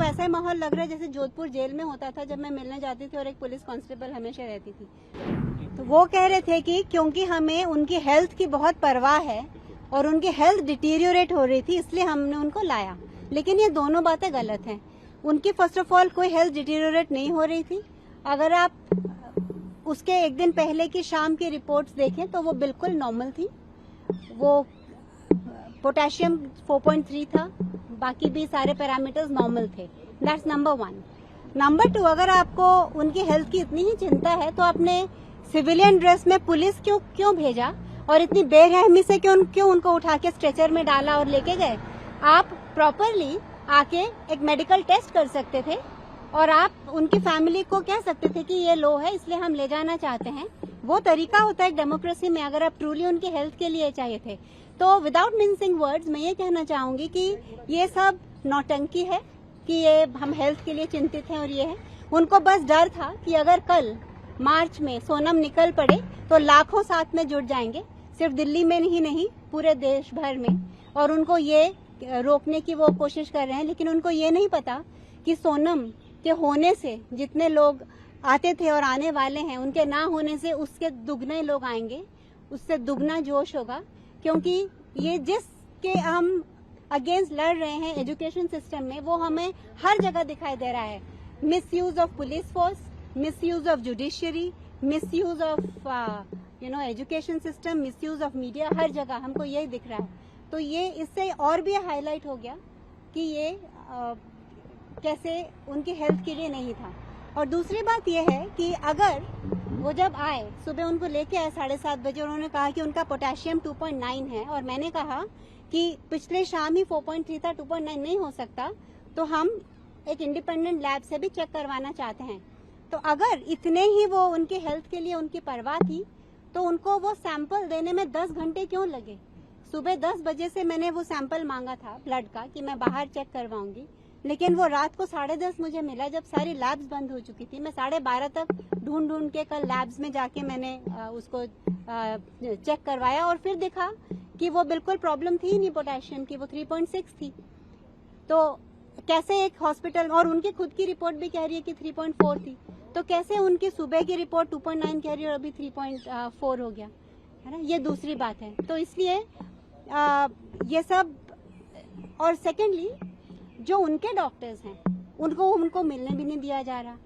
वैसा ही माहौल लग रहा है जैसे जोधपुर जेल में होता था जब मैं मिलने जाती थी और एक पुलिस कांस्टेबल हमेशा रहती थी। तो वो कह रहे थे कि क्योंकि हमें उनकी हेल्थ की बहुत परवाह है और उनकी हेल्थ डिटीरियोरेट हो रही थी इसलिए हमने उनको लाया, लेकिन ये दोनों बातें गलत हैं। उनकी फर्स्ट ऑफ ऑल कोई हेल्थ डिटीरियोरेट नहीं हो रही थी। अगर आप उसके एक दिन पहले की शाम की रिपोर्ट्स देखें तो वो बिल्कुल नॉर्मल थी। वो पोटेशियम 4.3 था, बाकी भी सारे पैरामीटर्स नॉर्मल थे। That's number 1। नंबर 2, अगर आपको उनकी हेल्थ की इतनी ही चिंता है तो आपने सिविलियन ड्रेस में पुलिस क्यों भेजा और इतनी बेरहमी से क्यों उनको उठा के स्ट्रेचर में डाला और लेके गए? आप प्रॉपरली आके एक मेडिकल टेस्ट कर सकते थे और आप उनकी फैमिली को कह सकते थे कि ये लो है इसलिए हम ले जाना चाहते हैं। वो तरीका होता है एक डेमोक्रेसी में, अगर आप ट्रूली उनकी हेल्थ के लिए चाहिए थे। तो विदाउट मिंसिंग वर्ड्स मैं ये कहना चाहूंगी कि ये सब नौटंकी है कि ये हम हेल्थ के लिए चिंतित हैं और ये है। उनको बस डर था कि अगर कल मार्च में सोनम निकल पड़े तो लाखों साथ में जुट जाएंगे, सिर्फ दिल्ली में ही नहीं पूरे देश भर में, और उनको ये रोकने की वो कोशिश कर रहे हैं। लेकिन उनको ये नहीं पता कि सोनम के होने से जितने लोग आते थे और आने वाले हैं, उनके ना होने से उसके दुगने लोग आएंगे, उससे दुगना जोश होगा। क्योंकि ये जिसके हम अगेंस्ट लड़ रहे हैं एजुकेशन सिस्टम में, वो हमें हर जगह दिखाई दे रहा है। Misuse of police force, misuse of judiciary, misuse of education system, misuse of media, हर जगह हमको यही दिख रहा है। तो ये इससे और भी हाईलाइट हो गया कि ये कैसे उनकी हेल्थ के लिए नहीं था। और दूसरी बात यह है कि अगर वो जब आए, सुबह उनको लेके आए 7:30 बजे, उन्होंने कहा कि उनका पोटेशियम 2.9 है और मैंने कहा कि पिछले शाम ही 4.3 था, 2.9 नहीं हो सकता, तो हम एक इंडिपेंडेंट लैब से भी चेक करवाना चाहते हैं। तो अगर इतने ही वो उनके हेल्थ के लिए उनकी परवाह थी तो उनको वो सैंपल देने में 10 घंटे क्यों लगे? सुबह 10 बजे से मैंने वो सैंपल मांगा था ब्लड का कि मैं बाहर चेक करवाऊंगी, लेकिन वो रात को 10:30 मुझे मिला जब सारी लैब्स बंद हो चुकी थी। मैं 12:30 तक ढूंढ के कल लैब्स में जाके मैंने उसको चेक करवाया और फिर देखा कि वो बिल्कुल प्रॉब्लम थी नहीं पोटेशियम की, वो 3.6 थी। तो कैसे एक हॉस्पिटल, और उनकी खुद की रिपोर्ट भी कह रही है कि 3.4 थी, तो कैसे उनकी सुबह की रिपोर्ट 2.9 कह रही है और अभी 3.4 हो गया, है ना? ये दूसरी बात है। तो इसलिए ये सब, और सेकेंडली जो उनके डॉक्टर्स हैं उनको मिलने भी नहीं दिया जा रहा,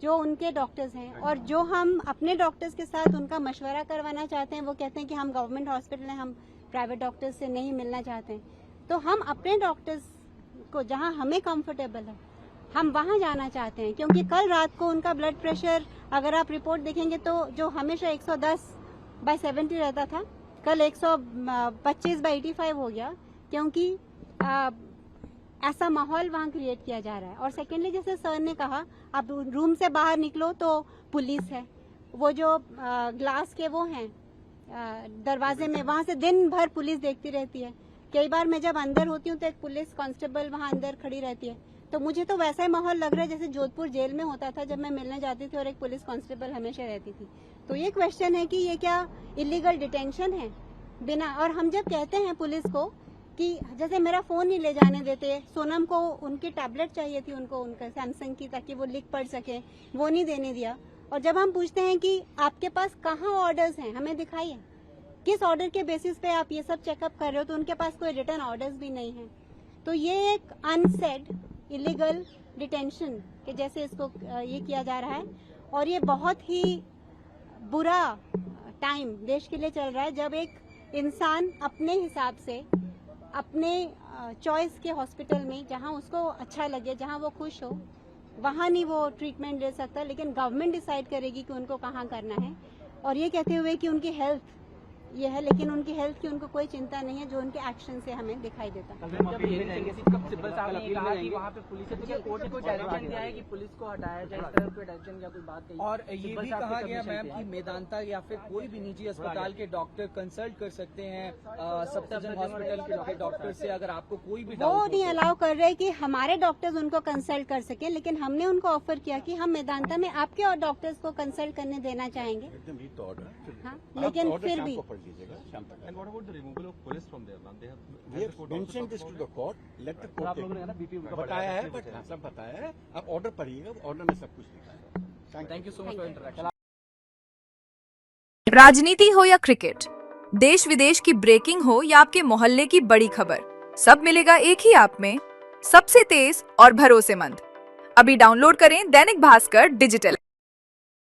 जो उनके डॉक्टर्स हैं। और जो हम अपने डॉक्टर्स के साथ उनका मशवरा करवाना चाहते हैं, वो कहते हैं कि हम गवर्नमेंट हॉस्पिटल हैं, हम प्राइवेट डॉक्टर्स से नहीं मिलना चाहते हैं। तो हम अपने डॉक्टर्स को जहां हमें कंफर्टेबल है हम वहां जाना चाहते हैं, क्योंकि कल रात को उनका ब्लड प्रेशर, अगर आप रिपोर्ट देखेंगे तो जो हमेशा 110/70 रहता था, कल 125/85 हो गया, क्योंकि ऐसा माहौल वहाँ क्रिएट किया जा रहा है। और सेकेंडली, जैसे सर ने कहा, आप रूम से बाहर निकलो तो पुलिस है, वो जो ग्लास के वो हैं दरवाजे में, वहाँ से दिन भर पुलिस देखती रहती है। कई बार मैं जब अंदर होती हूँ तो एक पुलिस कांस्टेबल वहाँ अंदर खड़ी रहती है। तो मुझे तो वैसा ही माहौल लग रहा है जैसे जोधपुर जेल में होता था जब मैं मिलने जाती थी और एक पुलिस कांस्टेबल हमेशा रहती थी। तो ये क्वेश्चन है कि ये क्या इलीगल डिटेंशन है बिना? और हम जब कहते हैं पुलिस को कि जैसे मेरा फोन नहीं ले जाने देते, सोनम को उनकी टैबलेट चाहिए थी, उनको उनका सैमसंग की, ताकि वो लिख पढ़ सके, वो नहीं देने दिया। और जब हम पूछते हैं कि आपके पास कहाँ ऑर्डर्स हैं, हमें दिखाइए, किस ऑर्डर के बेसिस पे आप ये सब चेकअप कर रहे हो, तो उनके पास कोई रिटर्न ऑर्डर्स भी नहीं है। तो ये एक अनसेड इलीगल डिटेंशन के जैसे इसको ये किया जा रहा है। और ये बहुत ही बुरा टाइम देश के लिए चल रहा है जब एक इंसान अपने हिसाब से अपने चॉइस के हॉस्पिटल में, जहां उसको अच्छा लगे, जहां वो खुश हो, वहां नहीं वो ट्रीटमेंट ले सकता, लेकिन गवर्नमेंट डिसाइड करेगी कि उनको कहाँ करना है। और ये कहते हुए कि उनकी हेल्थ ये है, लेकिन उनकी हेल्थ की उनको कोई चिंता नहीं है, जो उनके एक्शन से हमें दिखाई देता है। सिब्बल साहब ने कहा कि वहाँ पे पुलिस है, तो क्या कोर्ट ने कोई डायरेक्शन दिया है कि पुलिस को हटाया जाए, इस तरह कोई डायरेक्शन या कोई बात कही? और ये भी कहा गया मैम कि मेदांता या फिर कोई भी निजी अस्पताल के डॉक्टर कंसल्ट कर सकते हैं सफदरजंग हॉस्पिटल के डॉक्टर से, अगर आपको कोई भी वो नहीं अलाउ कर रहे कि हमारे डॉक्टर्स उनको कंसल्ट कर सके, लेकिन हमने उनको ऑफर किया कि हम मेदांता में आपके और डॉक्टर्स को कंसल्ट करने देना चाहेंगे। हाँ, लेकिन फिर भी पढ़ लीजिएगा शाम तक। And what about the removal of police from there, ma'am? They have We have mentioned this to the court. Let the court take. बताया है, बट सब बताया है। अब ऑर्डर पढ़िएगा, ऑर्डर में सब कुछ लिखा है। Thank you so much for interaction. राजनीति हो या क्रिकेट, देश विदेश की ब्रेकिंग हो या आपके मोहल्ले की बड़ी खबर, सब मिलेगा एक ही ऐप में, सबसे तेज और भरोसेमंद। अभी डाउनलोड करें दैनिक भास्कर डिजिटल।